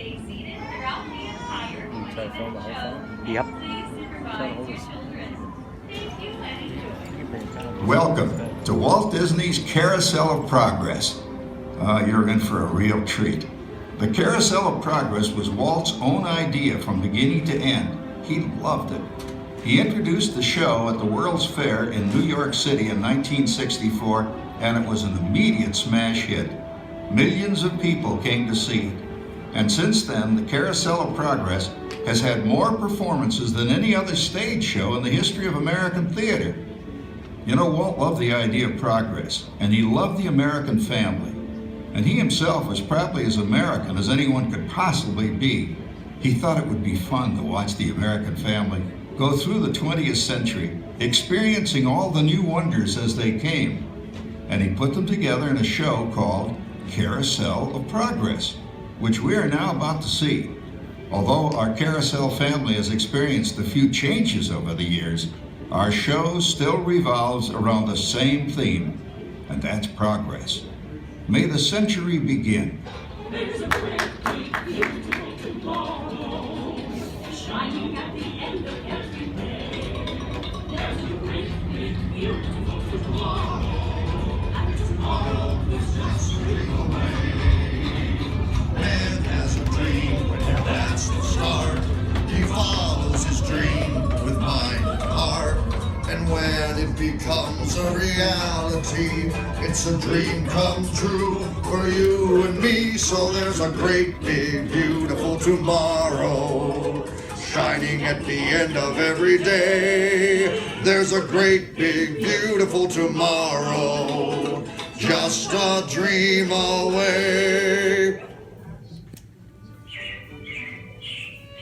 stay seated throughout the entire Try to film the whole thing? Yep. Please supervise your children. Thank you and enjoy. Welcome to Walt Disney's Carousel of Progress. You're in for a real treat. The Carousel of Progress was Walt's own idea from beginning to end. He loved it. He introduced the show at the World's Fair in New York City in 1964, and it was an immediate smash hit. Millions of people came to see it. And since then, the Carousel of Progress has had more performances than any other stage show in the history of American theater. You know, Walt loved the idea of progress, and he loved the American family. And he himself was probably as American as anyone could possibly be. He thought it would be fun to watch the American family go through the 20th century, experiencing all the new wonders as they came. And he put them together in a show called Carousel of Progress, which we are now about to see. Although our Carousel family has experienced a few changes over the years, our show still revolves around the same theme, and that's progress. May the century begin. There's a great big beautiful tomorrow, shining at the end of every day. There's a great big beautiful tomorrow, and tomorrow is just slipping away. Man has a dream, and that's the start. He follows his dream with mind and heart. And when it becomes a reality, it's a dream come true for you and me. So there's a great big beautiful tomorrow, shining at the end of every day. There's a great big beautiful tomorrow, just a dream away.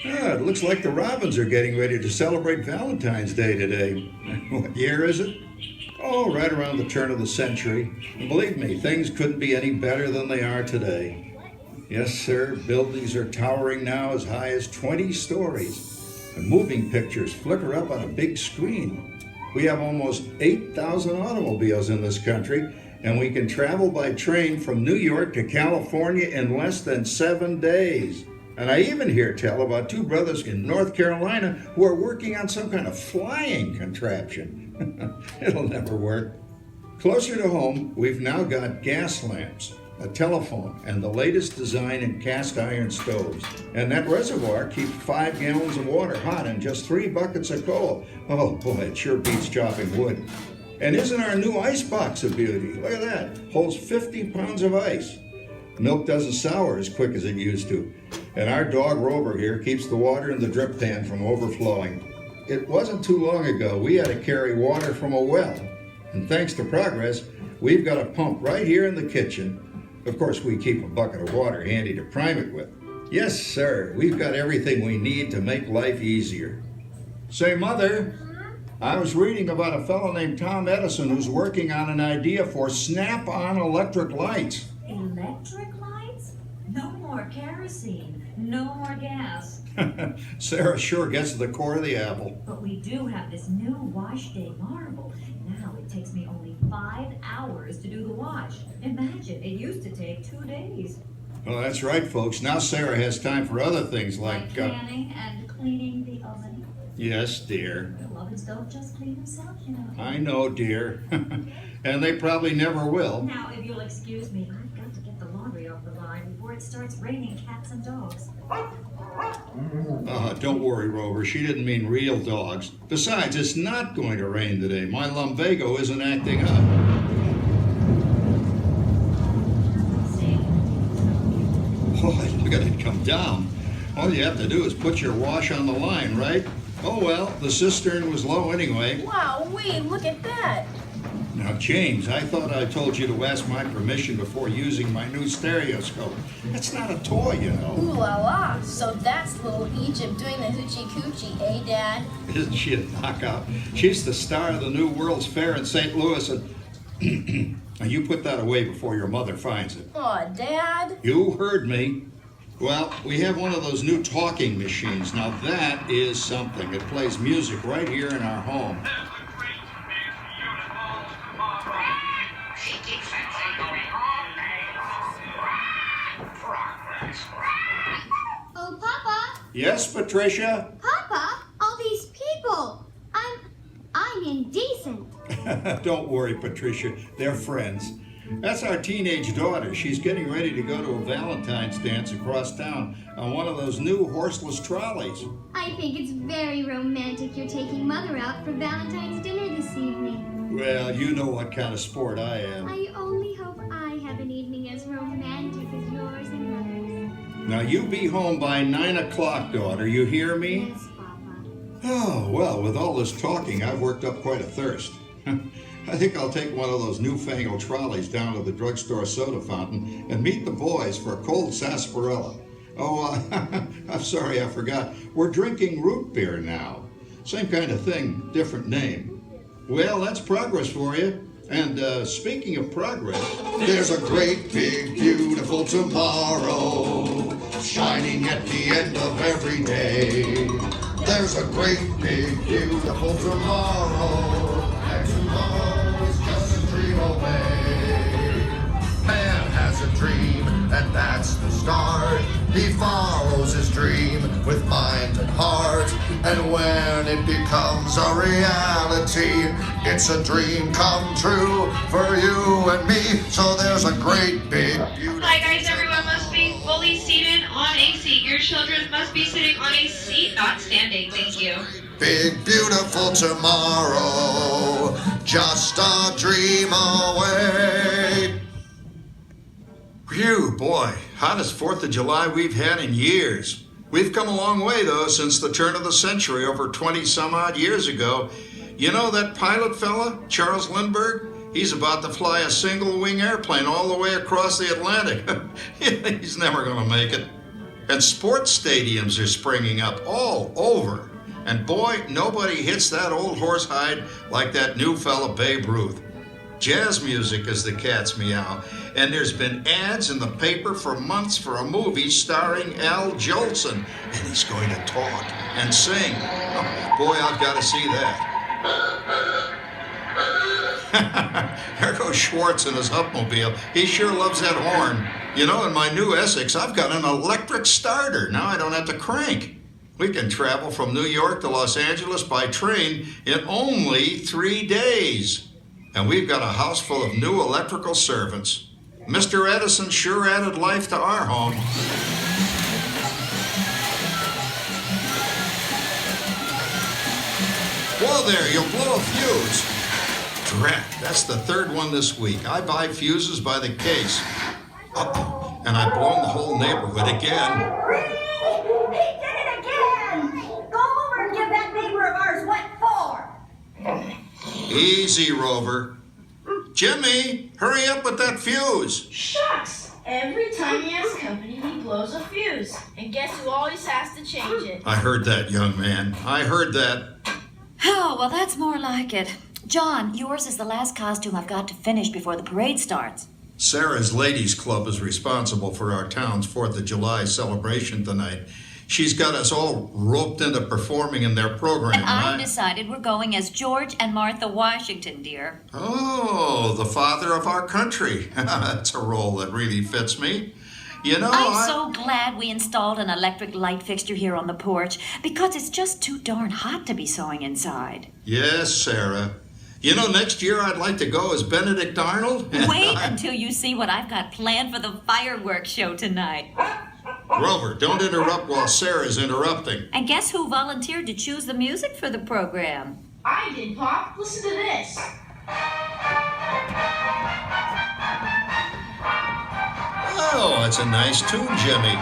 It looks like the Robins are getting ready to celebrate Valentine's Day today. What year is it? Oh, right around the turn of the century. And believe me, things couldn't be any better than they are today. Yes, sir, buildings are towering now as high as 20 stories. And moving pictures flicker up on a big screen. We have almost 8,000 automobiles in this country, and we can travel by train from New York to California in less than 7 days. And I even hear tell about two brothers in North Carolina who are working on some kind of flying contraption. It'll never work. Closer to home, we've now got gas lamps, a telephone, and the latest design in cast iron stoves. And that reservoir keeps 5 gallons of water hot in just 3 buckets of coal. Oh boy, it sure beats chopping wood. And isn't our new ice box a beauty? Look at that, holds 50 pounds of ice. Milk doesn't sour as quick as it used to. And our dog Rover here keeps the water in the drip pan from overflowing. It wasn't too long ago we had to carry water from a well. And thanks to progress, we've got a pump right here in the kitchen. Of course, we keep a bucket of water handy to prime it with. Yes, sir, we've got everything we need to make life easier. Say, Mother, I was reading about a fellow named Tom Edison who's working on an idea for snap-on electric lights. Electric lights? No more kerosene, no more gas. Sarah sure gets to the core of the apple. But we do have this new wash day marvel. Now it takes me only 5 hours to do the wash. Imagine, it used to take 2 days. Well, that's right, folks. Now Sarah has time for other things like canning and cleaning the oven. Yes, dear. The ovens don't just clean themselves, you know. I know, dear. And they probably never will. Now, if you'll excuse me, I've got to get the laundry off the line before it starts raining cats and dogs. Don't worry, Rover. She didn't mean real dogs. Besides, it's not going to rain today. My lumbago isn't acting up. Boy, look at it come down. All you have to do is put your wash on the line, right? Oh well, the cistern was low anyway. Wow, look at that. Now, James, I thought I told you to ask my permission before using my new stereoscope. It's not a toy, you know. Ooh la la. So that's little Egypt doing the hoochie coochie, eh, Dad? Isn't she a knockout? She's the star of the new World's Fair in St. Louis, and now you put that away before your mother finds it. Aw, Dad. You heard me. Well, we have one of those new talking machines. Now that is something. It plays music right here in our home. She keeps that thing going all day long. Progress. Yes, Patricia? Papa, all these people. I'm indecent. Don't worry, Patricia. They're friends. That's our teenage daughter. She's getting ready to go to a Valentine's dance across town on one of those new horseless trolleys. I think it's very romantic you're taking Mother out for Valentine's dinner this evening. Well, you know what kind of sport I am. I only hope I have an evening as romantic as yours and Mother's. Now, you be home by 9 o'clock, daughter. You hear me? Yes, Papa. Oh, well, with all this talking, I've worked up quite a thirst. I think I'll take one of those newfangled trolleys down to the drugstore soda fountain and meet the boys for a cold sarsaparilla. Oh, I'm sorry, I forgot. We're drinking root beer now. Same kind of thing, different name. Well, that's progress for you. And speaking of progress, There's a great, big, beautiful tomorrow shining at the end of every day. There's a great, big, beautiful tomorrow, and tomorrow is just a dream away. Man has a dream, and that's the start. He follows his dream with mind and heart, and when it becomes a reality, it's a dream come true for you and me. So there's a great, big, beautiful Hi guys, everyone must be fully seated on a seat. Your children must be sitting on a seat, not standing. Thank you. big, beautiful tomorrow, just a dream away. Phew, boy, hottest 4th of July we've had in years. We've come a long way, though, since the turn of the century, over 20 some odd years ago. You know that pilot fella, Charles Lindbergh? He's about to fly a single-wing airplane all the way across the Atlantic. He's never going to make it. And sports stadiums are springing up all over. And boy, nobody hits that old horsehide like that new fella Babe Ruth. Jazz music is the cat's meow, and there's been ads in the paper for months for a movie starring Al Jolson, and he's going to talk and sing. Oh, boy, I've got to see that. There goes Schwartz in his Hupmobile. He sure loves that horn. You know, in my new Essex, I've got an electric starter. Now I don't have to crank. We can travel from New York to Los Angeles by train in only 3 days. And we've got a house full of new electrical servants. Mr. Edison sure added life to our home. Whoa there, you'll blow a fuse. Drat, that's the 3rd one this week. I buy fuses by the case. Uh-oh, and I've blown the whole neighborhood again. He did it again! Go over and give that neighbor of ours what for! Easy, Rover. Jimmy, hurry up with that fuse. Shucks! Every time he has company, he blows a fuse. And guess who always has to change it? I heard that, young man. I heard that. Oh, well, that's more like it. John, yours is the last costume I've got to finish before the parade starts. Sarah's Ladies Club is responsible for our town's 4th of July celebration tonight. She's got us all roped into performing in their program, And I right? decided we're going as George and Martha Washington, dear. Oh, the father of our country. That's a role that really fits me. You know, I'm so glad we installed an electric light fixture here on the porch because it's just too darn hot to be sewing inside. Yes, Sarah. You know, next year I'd like to go as Benedict Arnold. Wait until you see what I've got planned for the fireworks show tonight. Grover, don't interrupt while Sarah's interrupting. And guess who volunteered to choose the music for the program? I did, Pop. Listen to this. Oh, that's a nice tune, Jimmy.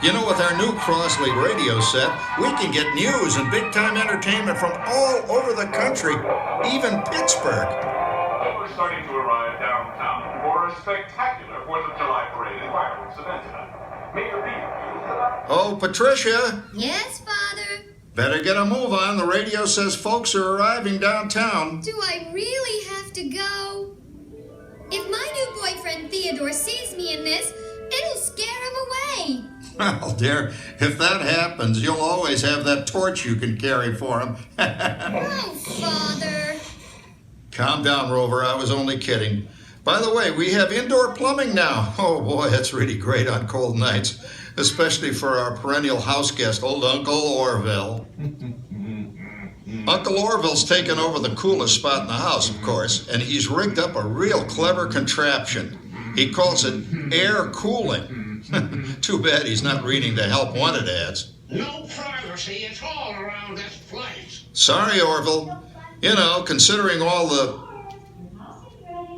You know, with our new Crossley radio set, we can get news and big-time entertainment from all over the country, even Pittsburgh. We're starting to arrive downtown for a spectacular 4th of July parade and fireworks event tonight. Mayor Pete. Oh, Patricia, Yes, Father. better get a move on. The radio says folks are arriving downtown. Do I really have to go? If my new boyfriend Theodore sees me in this, it'll scare him away. Well, dear, if that happens, you'll always have that torch you can carry for him. Oh, Father. Calm down, Rover. I was only kidding. By the way, we have indoor plumbing now. Oh boy, that's really great on cold nights, especially for our perennial house guest, old Uncle Orville. Uncle Orville's taken over the coolest spot in the house, of course, and he's rigged up a real clever contraption. He calls it air cooling. Too bad he's not reading the help wanted ads. No privacy at all around this place. Sorry, Orville. You know, considering all the...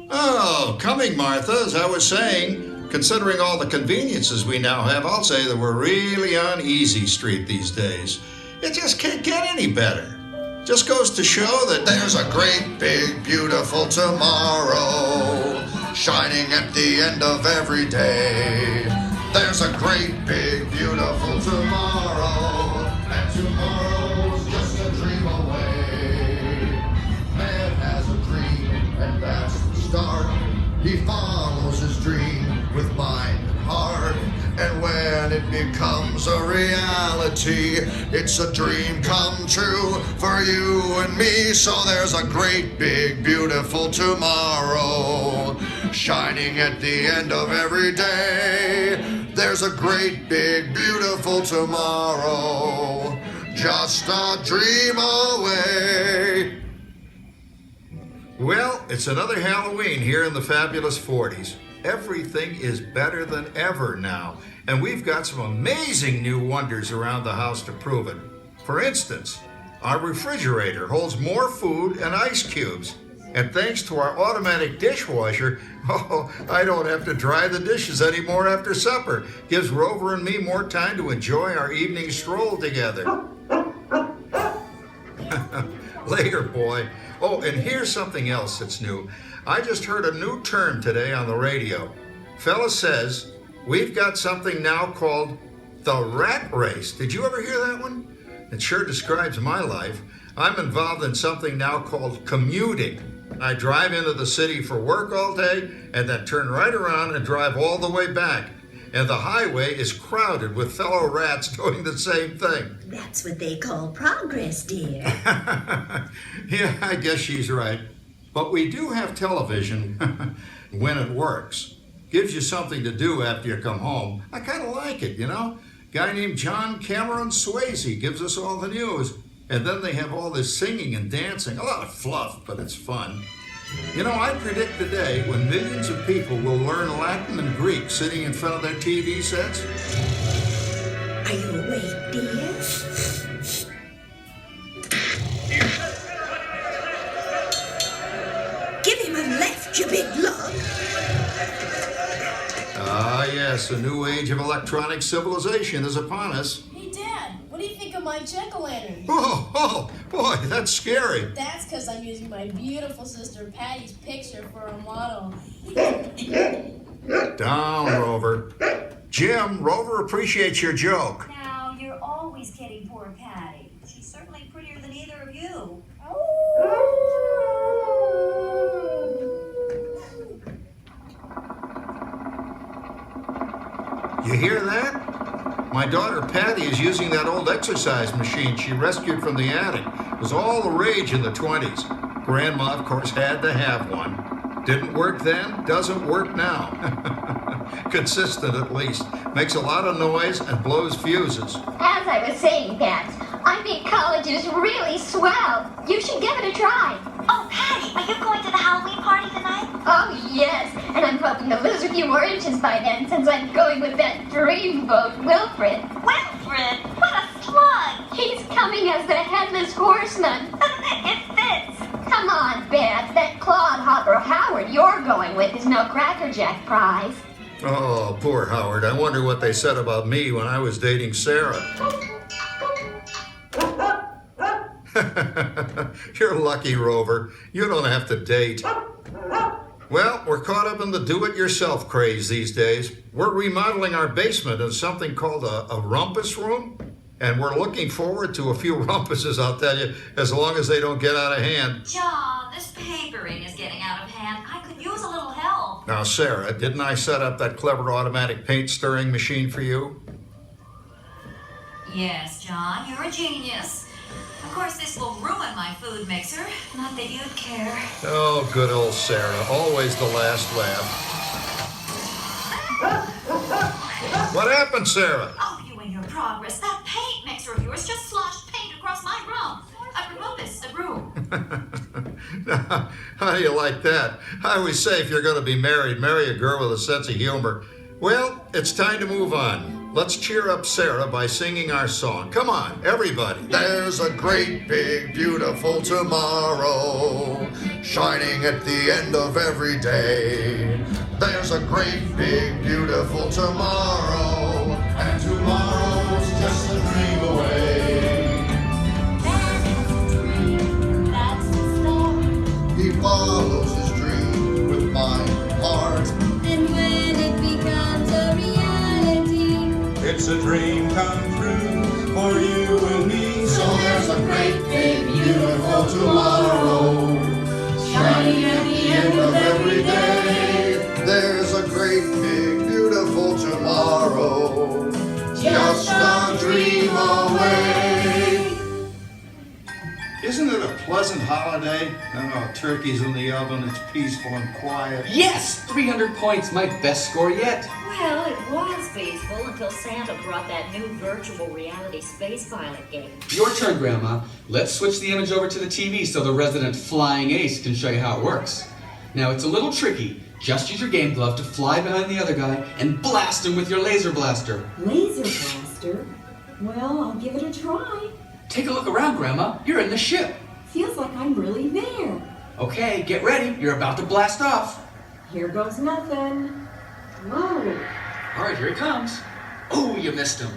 Oh, coming, Martha, as I was saying, considering all the conveniences we now have, I'll say that we're really on easy street these days. It just can't get any better. Just goes to show that There's a great, big, beautiful tomorrow shining at the end of every day. There's a great, big, beautiful tomorrow, and tomorrow's just a dream away. Man has a dream, and that's the start. He follows his dream with mind and heart, and when it becomes a reality, it's a dream come true for you and me. So there's a great, big, beautiful tomorrow shining at the end of every day. There's a great, big, beautiful tomorrow, just a dream away. Well, it's another Halloween here in the fabulous 40s. Everything is better than ever now, and we've got some amazing new wonders around the house to prove it. For instance, our refrigerator holds more food and ice cubes. And thanks to our automatic dishwasher, I don't have to dry the dishes anymore after supper. Gives Rover and me more time to enjoy our evening stroll together. Later, boy. Oh, and here's something else that's new. I just heard a new term today on the radio. Fella says, we've got something now called the rat race. Did you ever hear that one? It sure describes my life. I'm involved in something now called commuting. I drive into the city for work all day and then turn right around and drive all the way back. And the highway is crowded with fellow rats doing the same thing. That's what they call progress, dear. Yeah, I guess she's right. But we do have television when it works. Gives you something to do after you come home. I kind of like it, you know? Guy named John Cameron Swayze gives us all the news. And then they have all this singing and dancing. A lot of fluff, but it's fun. You know, I predict the day when millions of people will learn Latin and Greek sitting in front of their TV sets. Are you awake, dear? Give him a left, you big lug. Ah, yes, a new age of electronic civilization is upon us. Hey, Dad, what do you think of my jack-o'-lantern? Oh, boy, that's scary. That's because I'm using my beautiful sister Patty's picture for a model. Down, Rover. Jim, Rover appreciates your joke. Now, you're always kidding poor Patty. She's certainly prettier than either of you. You hear that? My daughter Patty is using that old exercise machine she rescued from the attic. It was all the rage in the 20s. Grandma, of course, had to have one. Didn't work then, doesn't work now. Consistent at least. Makes a lot of noise and blows fuses. As I was saying, Dad, I think college is really swell. You should give it a try. Oh, Patty, are you going to the Halloween party tonight? Oh, yes, and I'm hoping to lose a few more inches by then since I'm going with that dreamboat Wilfred. Wilfred? What a slug! He's coming as the headless horseman. It fits. Come on, Beth, that clodhopper Howard you're going with is no Cracker Jack prize. Oh, poor Howard. I wonder what they said about me when I was dating Sarah. You're lucky, Rover. You don't have to date. Well, we're caught up in the do-it-yourself craze these days. We're remodeling our basement in something called a rumpus room. And we're looking forward to a few rumpuses, I'll tell you, as long as they don't get out of hand. John, this papering is getting out of hand. I could use a little help. Now, Sarah, didn't I set up that clever automatic paint stirring machine for you? Yes, John, you're a genius. Of course, this will ruin my food mixer. Not that you'd care. Oh, good old Sarah. Always the last laugh. What happened, Sarah? Oh, you and your progress. That paint mixer of yours just sloshed paint across my room. Now, how do you like that? I always say if you're going to be married, marry a girl with a sense of humor. Well, it's time to move on. Let's cheer up Sarah by singing our song. Come on, everybody. There's a great big beautiful tomorrow shining at the end of every day. There's a great big beautiful tomorrow, and tomorrow's just a dream away. He follows his dream with mind, heart. And when it becomes a reality, It's a dream come true for you and me. So there's a great big beautiful tomorrow shining at the end of every day. There's a great big beautiful tomorrow just a dream away. Isn't it a pleasant holiday? Oh, turkey's in the oven, it's peaceful and quiet. Yes! 300 points, my best score yet. Well, it was peaceful until Santa brought that new virtual reality space pilot game. Your turn, Grandma. Let's switch the image over to the TV so the resident flying ace can show you how it works. Now, it's a little tricky. Just use your game glove to fly behind the other guy and blast him with your laser blaster. Laser blaster? Well, I'll give it a try. Take a look around, Grandma. You're in the ship. Feels like I'm really there. Okay, get ready. You're about to blast off. Here goes nothing. Whoa. All right, here he comes. Oh, you missed him.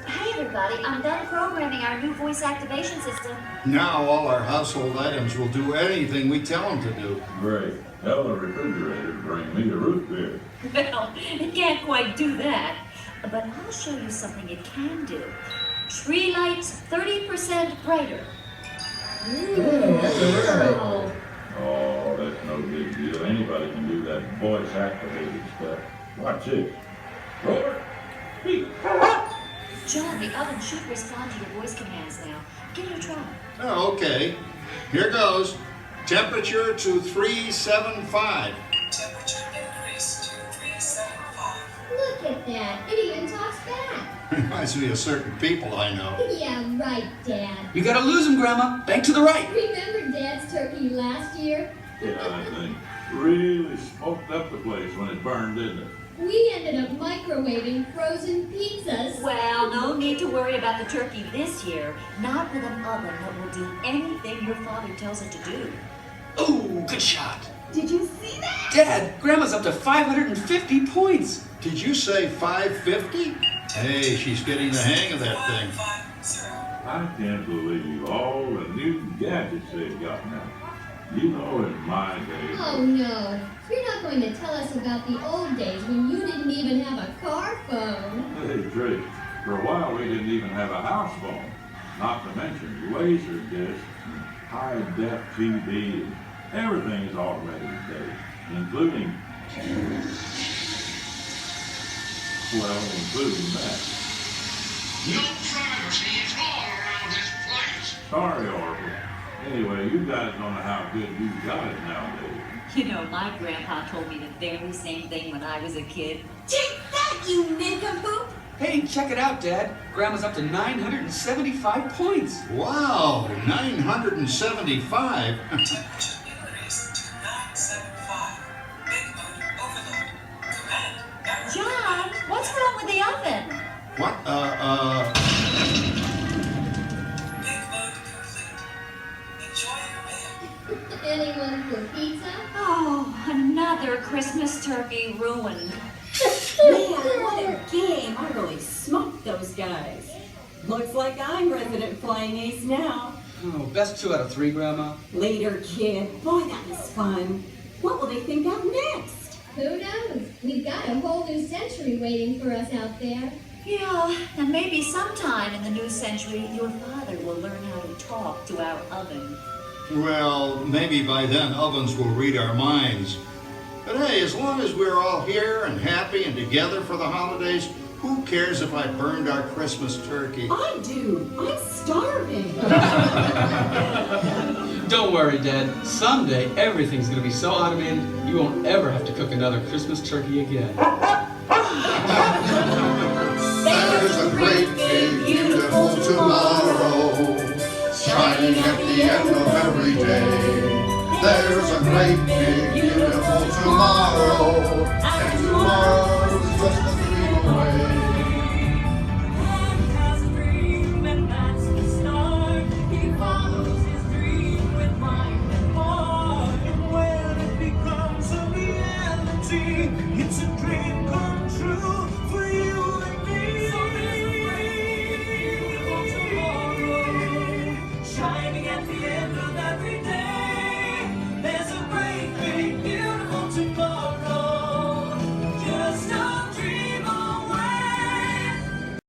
Hey, everybody, I'm done programming our new voice activation system. Now all our household items will do anything we tell them to do. Great. Tell the refrigerator to bring me a root beer. Well, it can't quite do that. But I'll show you something it can do. Tree lights 30% brighter. Wow. Oh, that's no big deal. Anybody can do that voice-activated stuff. Watch this. Robert, speak. John, the oven should respond to your voice commands now. Give it a try. Oh, okay. Here goes. Temperature to 375. Temperature increased to 375. look at that. It even talks back. Reminds me of certain people I know. Yeah, right, Dad. You gotta lose him, Grandma. Bank to the right. Remember Dad's turkey last year? Yeah, I think. Really smoked up the place when it burned, didn't it? We ended up microwaving frozen pizzas. Well, no need to worry about the turkey this year. Not with an oven that will do anything your father tells it to do. Oh, good shot. Did you see that? Dad, Grandma's up to 550 points. Did you say 550? Hey, she's getting the hang of that thing. I can't believe all the new gadgets they've got now. You know, in my day. Oh no, you're not going to tell us about the old days when you didn't even have a car phone. Hey, Drake, for a while we didn't even have a house phone. Not to mention laser discs and high-def TV. Everything is automated today, including that. No privacy at all around this place. Sorry, Oracle. Anyway, you guys don't know how good you got it nowadays. You know, my grandpa told me the very same thing when I was a kid. Take that, you nincompoop! Hey, check it out, Dad. Grandma's up to 975 points. Wow, 975? Temperature increased to 975. Big mood overload. Command error. John, what's wrong with the oven? What? Big mood complete. Enjoy your meal. Anyone for pizza? Oh, another Christmas turkey ruined. Man, what a game! I really smoked those guys. Looks like I'm resident flying ace now. Oh, best 2 out of 3, Grandma. Later, kid. Boy, that was fun. What will they think of next? Who knows? We've got a whole new century waiting for us out there. Yeah, and maybe sometime in the new century, your father will learn how to talk to our oven. Well, maybe by then ovens will read our minds. But hey, as long as we're all here and happy and together for the holidays, Who cares if I burned our Christmas turkey? I do. I'm starving. Don't worry, Dad. Someday everything's gonna be so automated you won't ever have to cook another Christmas turkey again. There's a great big beautiful tomorrow, shining at the end of every day. There's a great big beautiful tomorrow, and tomorrow's just a dream away.